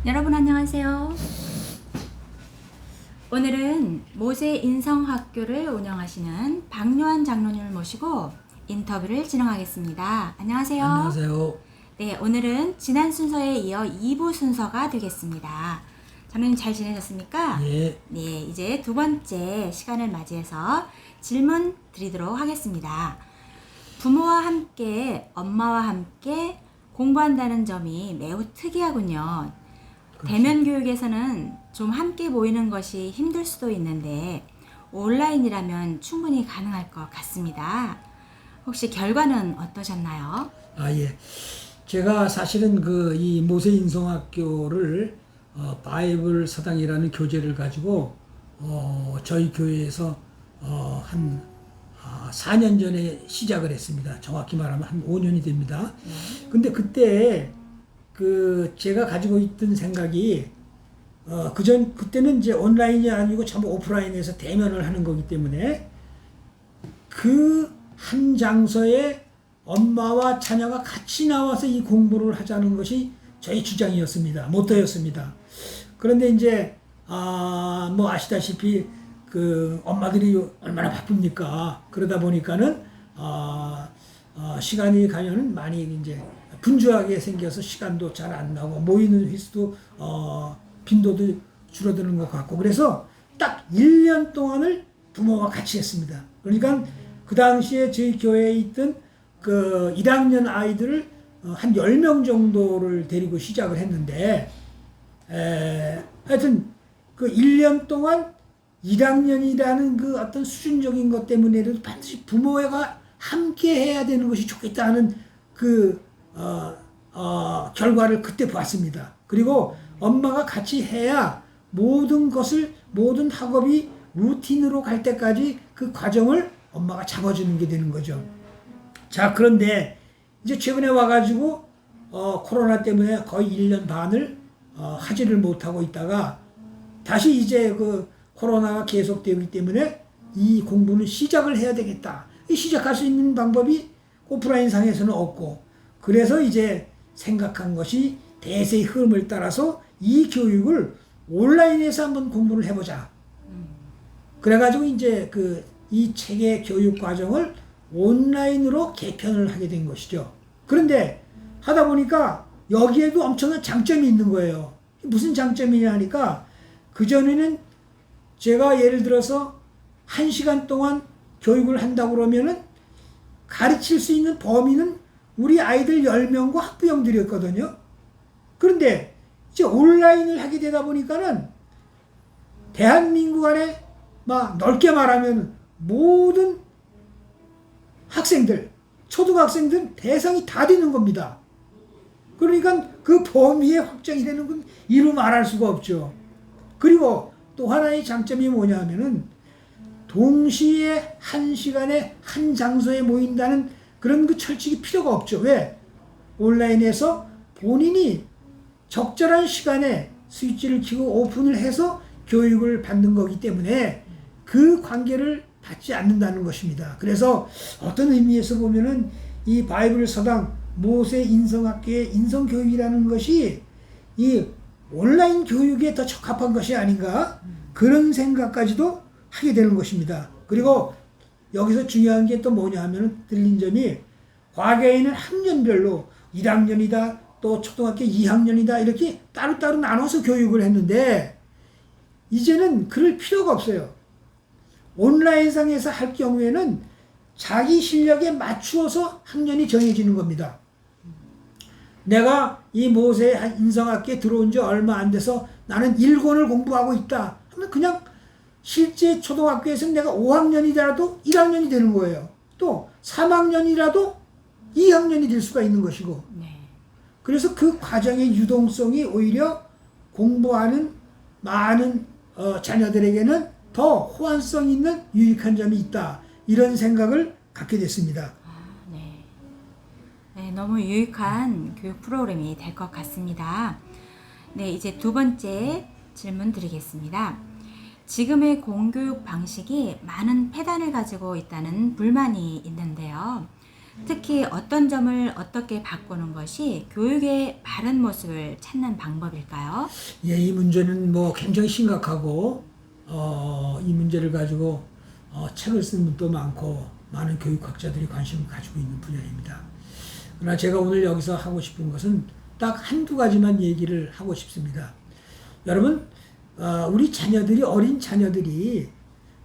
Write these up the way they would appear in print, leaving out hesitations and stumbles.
여러분 안녕하세요. 오늘은 모세 인성학교를 운영하시는 박요한 장로님을 모시고 인터뷰를 진행하겠습니다. 안녕하세요. 안녕하세요. 네, 오늘은 지난 순서에 이어 2부 순서가 되겠습니다. 장로님 잘 지내셨습니까? 예. 네, 이제 두 번째 시간을 맞이해서 질문 드리도록 하겠습니다. 부모와 함께, 엄마와 함께 공부한다는 점이 매우 특이하군요. 대면 교육에서는 좀 함께 모이는 것이 힘들 수도 있는데 온라인이라면 충분히 가능할 것 같습니다. 혹시 결과는 어떠셨나요? 예. 제가 사실은 이 모세 인성학교를 바이블 서당이라는 교재를 가지고 저희 교회에서 한 4년 전에 시작을 했습니다. 정확히 말하면 한 5년이 됩니다. 근데 그때 제가 가지고 있던 생각이 그때는 이제 온라인이 아니고 전부 오프라인에서 대면을 하는 거기 때문에 그 한 장소에 엄마와 자녀가 같이 나와서 이 공부를 하자는 것이 저희 주장이었습니다. 모토였습니다. 그런데 이제 뭐 아시다시피 엄마들이 얼마나 바쁩니까? 그러다 보니까는 시간이 가면은 많이 이제 분주하게 생겨서 시간도 잘 안 나고 모이는 횟수도 빈도도 줄어드는 것 같고 그래서 딱 1년 동안을 부모와 같이 했습니다. 그러니까 그 당시에 저희 교회에 있던 1학년 아이들을 한 10명 정도를 데리고 시작을 했는데 하여튼 1년 동안 1학년이라는 어떤 수준적인 것 때문에도 반드시 부모가 함께 해야 되는 것이 좋겠다 하는 결과를 그때 봤습니다. 그리고 엄마가 같이 해야 모든 학업이 루틴으로 갈 때까지 그 과정을 엄마가 잡아주는 게 되는 거죠. 자, 그런데 이제 최근에 와가지고 코로나 때문에 거의 1년 반을 하지를 못하고 있다가 다시 이제 코로나가 계속되기 때문에 이 공부는 시작을 해야 되겠다. 시작할 수 있는 방법이 오프라인 상에서는 없고 그래서 이제 생각한 것이 대세의 흐름을 따라서 이 교육을 온라인에서 한번 공부를 해보자. 그래가지고 이제 이 체계 교육 과정을 온라인으로 개편을 하게 된 것이죠. 그런데 하다 보니까 여기에도 엄청난 장점이 있는 거예요. 무슨 장점이냐 하니까 그전에는 제가 예를 들어서 1시간 동안 교육을 한다고 그러면은 가르칠 수 있는 범위는 우리 아이들 10명과 학부형들이었거든요. 그런데 이제 온라인을 하게 되다 보니까는 대한민국 안에 막 넓게 말하면 모든 학생들, 초등학생들 대상이 다 되는 겁니다. 그러니까 그 범위의 확장이 되는 건 이루 말할 수가 없죠. 그리고 또 하나의 장점이 뭐냐면은 동시에 한 시간에 한 장소에 모인다는 그런 철칙이 필요가 없죠. 왜? 온라인에서 본인이 적절한 시간에 스위치를 켜고 오픈을 해서 교육을 받는 거기 때문에 그 관계를 받지 않는다는 것입니다. 그래서 어떤 의미에서 보면은 이 바이블 서당 모세 인성학교의 인성교육이라는 것이 이 온라인 교육에 더 적합한 것이 아닌가 그런 생각까지도 하게 되는 것입니다. 그리고 여기서 중요한 게 또 뭐냐 하면 들린 점이 과거에는 학년별로 1학년이다 또 초등학교 2학년이다 이렇게 따로따로 나눠서 교육을 했는데 이제는 그럴 필요가 없어요. 온라인상에서 할 경우에는 자기 실력에 맞추어서 학년이 정해지는 겁니다. 내가 이 모세 인성학교에 들어온 지 얼마 안 돼서 나는 1권을 공부하고 있다 하면 그냥 실제 초등학교에서는 내가 5학년이라도 1학년이 되는 거예요. 또 3학년이라도 2학년이 될 수가 있는 것이고 그래서 그 과정의 유동성이 오히려 공부하는 많은 자녀들에게는 더 호환성 있는 유익한 점이 있다. 이런 생각을 갖게 됐습니다. 네, 너무 유익한 교육 프로그램이 될 것 같습니다. 네, 이제 두 번째 질문 드리겠습니다. 지금의 공교육 방식이 많은 폐단을 가지고 있다는 불만이 있는데요. 특히 어떤 점을 어떻게 바꾸는 것이 교육의 바른 모습을 찾는 방법일까요? 예, 이 문제는 뭐 굉장히 심각하고 이 문제를 가지고 책을 쓴 분도 많고 많은 교육학자들이 관심을 가지고 있는 분야입니다. 그러나 제가 오늘 여기서 하고 싶은 것은 딱 한두 가지만 얘기를 하고 싶습니다. 여러분, 우리 자녀들이 어린 자녀들이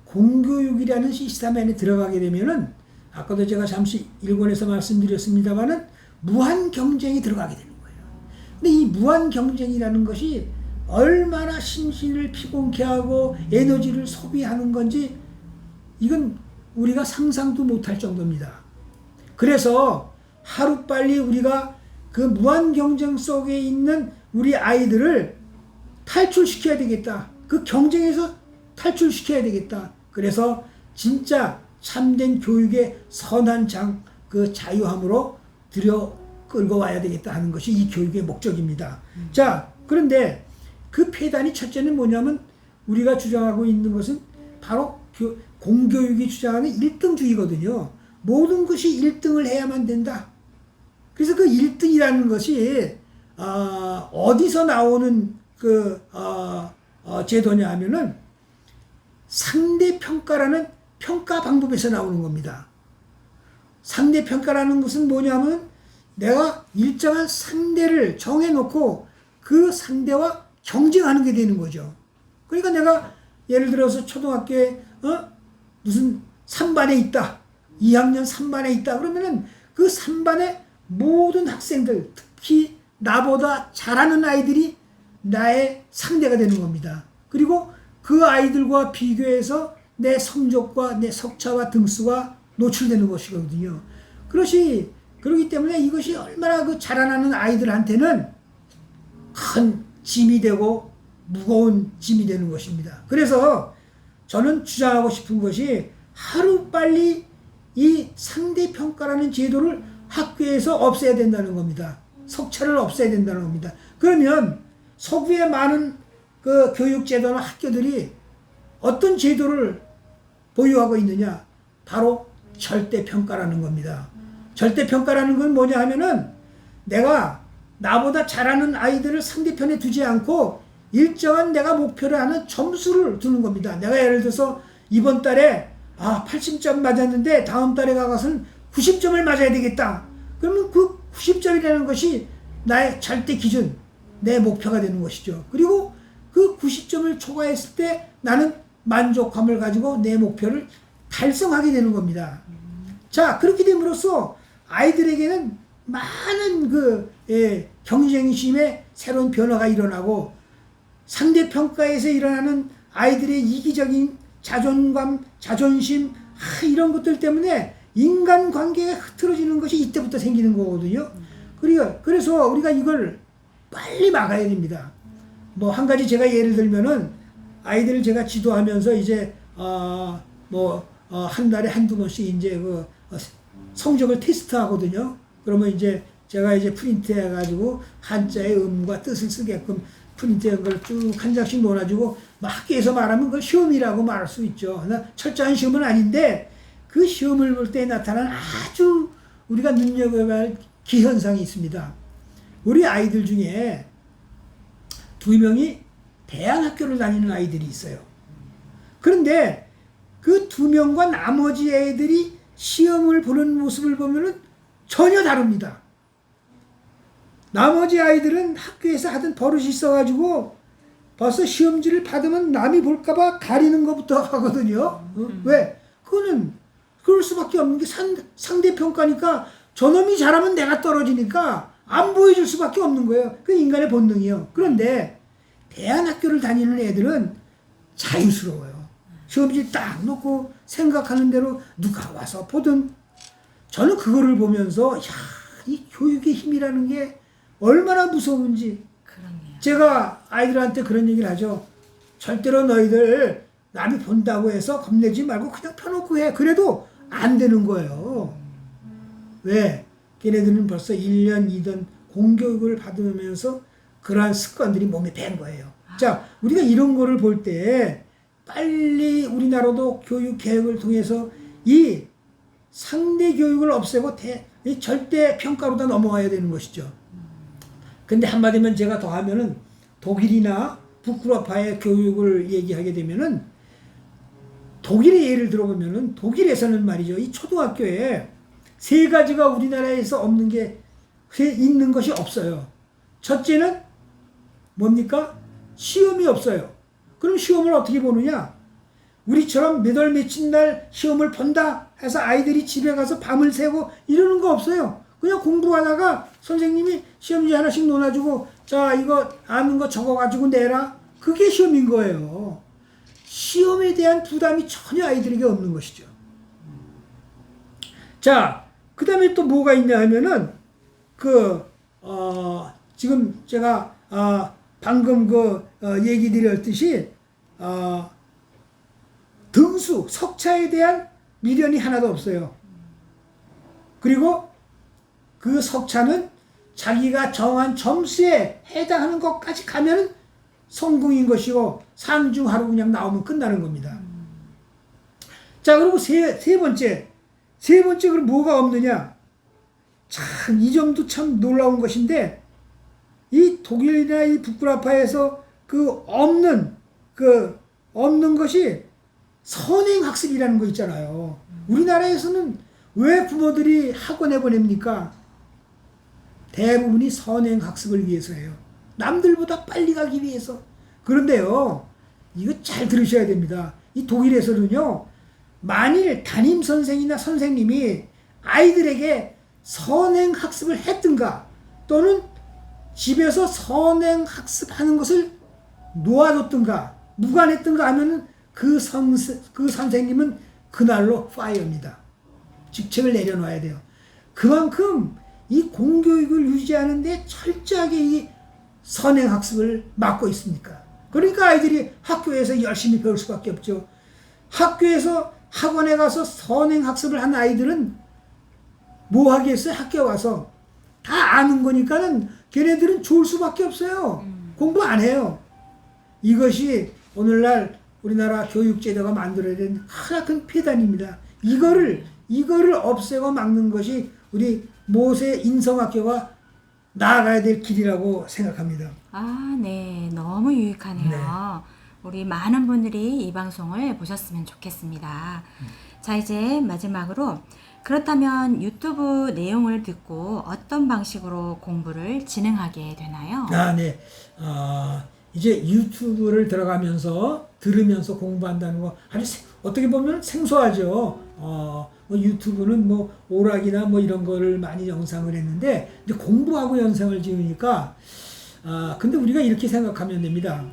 공교육이라는 시스템 안에 들어가게 되면은 아까도 제가 잠시 일권에서 말씀드렸습니다만은 무한 경쟁이 들어가게 되는 거예요. 근데 이 무한 경쟁이라는 것이 얼마나 심신을 피곤케 하고 에너지를 소비하는 건지 이건 우리가 상상도 못할 정도입니다. 그래서 하루빨리 우리가 그 무한 경쟁 속에 있는 우리 아이들을 탈출시켜야 되겠다. 그 경쟁에서 탈출시켜야 되겠다. 그래서 진짜 참된 교육의 선한 그 자유함으로 끌고 와야 되겠다 하는 것이 이 교육의 목적입니다. 자, 그런데 그 폐단이 첫째는 뭐냐면 우리가 주장하고 있는 것은 바로 공교육이 주장하는 1등주의거든요. 모든 것이 1등을 해야만 된다. 그래서 그 1등이라는 것이 어디서 나오는 제도냐 하면은 상대평가라는 평가 방법에서 나오는 겁니다. 상대평가라는 것은 뭐냐면 내가 일정한 상대를 정해놓고 그 상대와 경쟁하는 게 되는 거죠. 그러니까 내가 예를 들어서 초등학교에 무슨 3반에 있다. 2학년 3반에 있다. 그러면은 그 3반의 모든 학생들, 특히 나보다 잘하는 아이들이 나의 상대가 되는 겁니다. 그리고 그 아이들과 비교해서 내 성적과 내 석차와 등수가 노출되는 것이거든요. 그렇기 때문에 이것이 얼마나 그 자라나는 아이들한테는 큰 짐이 되고 무거운 짐이 되는 것입니다. 그래서 저는 주장하고 싶은 것이 하루빨리 이 상대평가라는 제도를 학교에서 없애야 된다는 겁니다. 석차를 없애야 된다는 겁니다. 그러면 서구의 많은 그 교육제도나 학교들이 어떤 제도를 보유하고 있느냐? 바로 절대평가라는 겁니다. 절대평가라는 건 뭐냐 하면은 내가 나보다 잘하는 아이들을 상대편에 두지 않고 일정한 내가 목표를 하는 점수를 두는 겁니다. 내가 예를 들어서 이번 달에 80점 맞았는데 다음 달에 가서는 90점을 맞아야 되겠다. 그러면 그 90점이라는 것이 나의 절대 기준, 내 목표가 되는 것이죠. 그리고 그 90점을 초과했을 때 나는 만족감을 가지고 내 목표를 달성하게 되는 겁니다. 자, 그렇게 됨으로써 아이들에게는 많은 경쟁심의 새로운 변화가 일어나고 상대평가에서 일어나는 아이들의 이기적인 자존감, 자존심, 이런 것들 때문에 인간관계가 흐트러지는 것이 이때부터 생기는 거거든요. 그래서 우리가 이걸 빨리 막아야 됩니다. 뭐 한 가지 제가 예를 들면은 아이들을 제가 지도하면서 이제 한 달에 한두 번씩 이제 성적을 테스트하거든요. 그러면 이제 제가 이제 프린트해 가지고 한자의 의미과 뜻을 쓰게끔 프린트한 걸 쭉 한 장씩 놓아주고 학교에서 말하면 그걸 시험이라고 말할 수 있죠. 철저한 시험은 아닌데 그 시험을 볼 때 나타나는 아주 우리가 눈여겨봐야 할 기현상이 있습니다. 우리 아이들 중에 2명이 대안학교를 다니는 아이들이 있어요. 그런데 그 2명과 나머지 애들이 시험을 보는 모습을 보면은 전혀 다릅니다. 나머지 아이들은 학교에서 하던 버릇이 있어가지고 벌써 시험지를 받으면 남이 볼까봐 가리는 것부터 하거든요. 왜? 그럴 수밖에 없는 게 상대평가니까 저놈이 잘하면 내가 떨어지니까 안 보여줄 수밖에 없는 거예요. 그 인간의 본능이요. 그런데 대안학교를 다니는 애들은 자유스러워요. 시험지 딱 놓고 생각하는 대로 누가 와서 보든 저는 그거를 보면서 이 교육의 힘이라는 게 얼마나 무서운지. 그러네요. 제가 아이들한테 그런 얘기를 하죠. 절대로 너희들 남이 본다고 해서 겁내지 말고 그냥 펴놓고 해. 그래도 안 되는 거예요. 왜? 걔네들은 벌써 1년, 2년 공교육을 받으면서 그러한 습관들이 몸에 밴 거예요. 자, 우리가 이런 거를 볼 때 빨리 우리나라도 교육 개혁을 통해서 이 상대 교육을 없애고 이 절대 평가로 다 넘어가야 되는 것이죠. 근데 한마디면 제가 더 하면은 독일이나 북유럽파의 교육을 얘기하게 되면은 독일의 예를 들어보면은 독일에서는 말이죠. 이 초등학교에 세 가지가 우리나라에서 없는 게 있는 것이 없어요. 첫째는 뭡니까? 시험이 없어요. 그럼 시험을 어떻게 보느냐? 우리처럼 몇 월 며칠 날 시험을 본다 해서 아이들이 집에 가서 밤을 새고 이러는 거 없어요. 그냥 공부하다가 선생님이 시험지 하나씩 놓아주고 자 이거 아는 거 적어가지고 내라. 그게 시험인 거예요. 시험에 대한 부담이 전혀 아이들에게 없는 것이죠. 자, 그 다음에 또 뭐가 있냐 하면은 지금 제가 방금 얘기 드렸듯이 등수, 석차에 대한 미련이 하나도 없어요. 그리고 그 석차는 자기가 정한 점수에 해당하는 것까지 가면 성공인 것이고 상중하로 그냥 나오면 끝나는 겁니다. 자, 그리고 세 번째 그럼 뭐가 없느냐? 참 이 점도 참 놀라운 것인데 이 독일이나 이 북유럽파에서 없는 것이 선행학습이라는 거 있잖아요. 우리나라에서는 왜 부모들이 학원에 보냅니까? 대부분이 선행학습을 위해서예요. 남들보다 빨리 가기 위해서. 그런데요, 이거 잘 들으셔야 됩니다. 이 독일에서는요, 만일 담임 선생이나 선생님이 아이들에게 선행학습을 했든가 또는 집에서 선행학습하는 것을 놓아줬든가 무관했든가 하면은 그 선생님은 그날로 파이어입니다. 직책을 내려놔야 돼요. 그만큼 이 공교육을 유지하는데 철저하게 이 선행학습을 맡고 있으니까. 그러니까 아이들이 학교에서 열심히 배울 수밖에 없죠. 학교에서 학원에 가서 선행학습을 한 아이들은 뭐 하겠어요? 학교에 와서 다 아는 거니까는 걔네들은 좋을 수밖에 없어요. 공부 안 해요. 이것이 오늘날 우리나라 교육제도가 만들어야 되는 크나큰 폐단입니다. 이거를 없애고 막는 것이 우리 모세 인성학교가 나아가야 될 길이라고 생각합니다. 아, 네. 너무 유익하네요. 네. 우리 많은 분들이 이 방송을 보셨으면 좋겠습니다. 자, 이제 마지막으로 그렇다면 유튜브 내용을 듣고 어떤 방식으로 공부를 진행하게 되나요? 아, 네. 이제 유튜브를 들어가면서 들으면서 공부한다는 거 아주 어떻게 보면 생소하죠. 뭐 유튜브는 뭐 오락이나 뭐 이런 거를 많이 영상을 했는데 이제 공부하고 영상을 지으니까 근데 우리가 이렇게 생각하면 됩니다.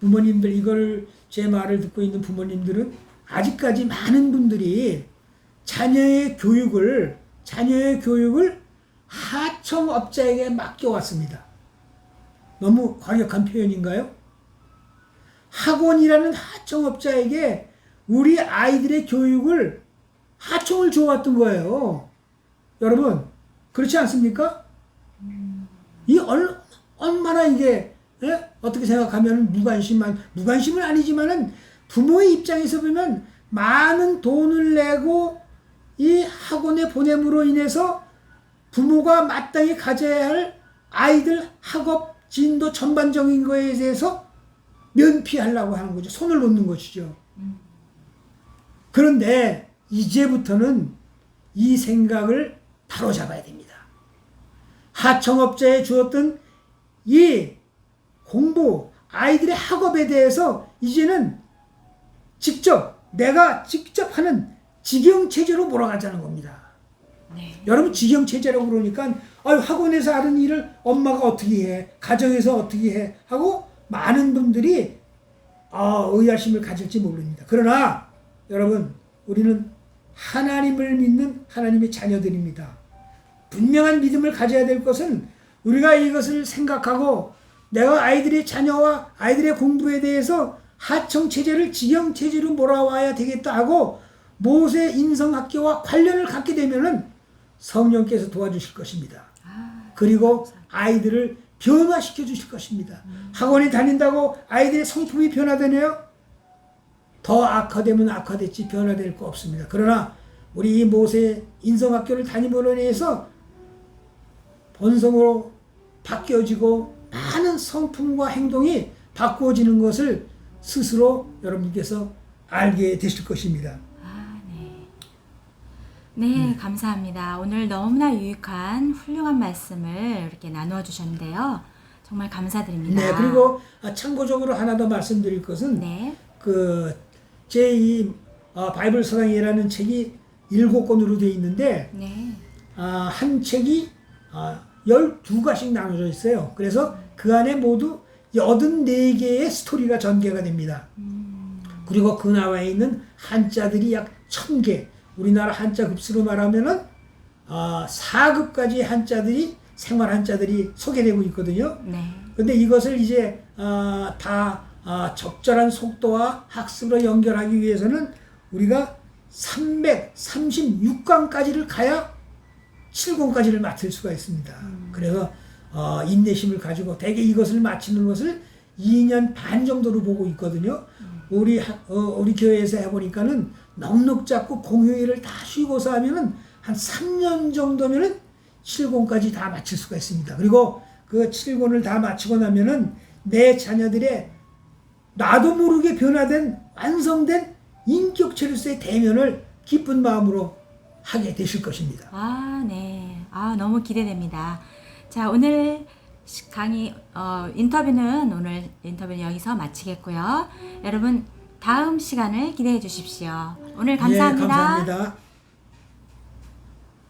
부모님들 이걸 제 말을 듣고 있는 부모님들은 아직까지 많은 분들이 자녀의 교육을 하청업자에게 맡겨왔습니다. 너무 과격한 표현인가요? 학원이라는 하청업자에게 우리 아이들의 교육을 하청을 줘왔던 거예요. 여러분, 그렇지 않습니까? 이 얼마나 이게 어떻게 생각하면 무관심은 아니지만은 부모의 입장에서 보면 많은 돈을 내고 이 학원에 보냄으로 인해서 부모가 마땅히 가져야 할 아이들 학업 진도 전반적인 거에 대해서 면피하려고 하는 거죠. 손을 놓는 것이죠. 그런데 이제부터는 이 생각을 바로잡아야 됩니다. 하청업자에 주었던 이 공부, 아이들의 학업에 대해서 이제는 내가 직접 하는 직영체제로 몰아가자는 겁니다. 네. 여러분 직영체제라고 그러니까 학원에서 하는 일을 엄마가 어떻게 해? 가정에서 어떻게 해? 하고 많은 분들이 의아심을 가질지 모릅니다. 그러나 여러분 우리는 하나님을 믿는 하나님의 자녀들입니다. 분명한 믿음을 가져야 될 것은 우리가 이것을 생각하고 내가 아이들의 자녀와 아이들의 공부에 대해서 하청체제를 직영체제로 몰아와야 되겠다 하고 모세 인성학교와 관련을 갖게 되면은 성령께서 도와주실 것입니다. 그리고 아이들을 변화시켜 주실 것입니다. 학원에 다닌다고 아이들의 성품이 변화되네요? 더 악화되면 악화됐지 변화될 거 없습니다. 그러나 우리 모세 인성학교를 다니므로 인해서 본성으로 바뀌어지고 많은 성품과 행동이 바꾸어지는 것을 스스로 여러분께서 알게 되실 것입니다. 네, 감사합니다. 오늘 너무나 유익한 훌륭한 말씀을 이렇게 나누어 주셨는데요. 정말 감사드립니다. 네, 그리고 참고적으로 하나 더 말씀드릴 것은 네. 그 제2 바이블 서당이라는 책이 7권으로 되어 있는데 네. 한 책이 12가씩 나눠져 있어요. 그래서 그 안에 모두 84개의 스토리가 전개가 됩니다. 그리고 그 나라에 있는 한자들이 약 1000개. 우리나라 한자 급수로 말하면은 4급까지 한자들이 생활 한자들이 소개되고 있거든요. 네. 근데 이것을 이제 다 적절한 속도와 학습으로 연결하기 위해서는 우리가 336강까지를 가야 7권까지를 맡을 수가 있습니다. 그래서 인내심을 가지고 대개 이것을 마치는 것을 2년 반 정도로 보고 있거든요. 우리 교회에서 해보니까는 넉넉 잡고 공휴일을 다 쉬고서 하면은 한 3년 정도면은 7권까지 다 마칠 수가 있습니다. 그리고 그 7권을 다 마치고 나면은 내 자녀들의 나도 모르게 변화된 완성된 인격체로서의 대면을 기쁜 마음으로 하게 되실 것입니다. 네. 너무 기대됩니다. 자, 오늘 강의 오늘 인터뷰는 여기서 마치겠고요. 여러분 다음 시간을 기대해 주십시오. 오늘 감사합니다. 예, 감사합니다.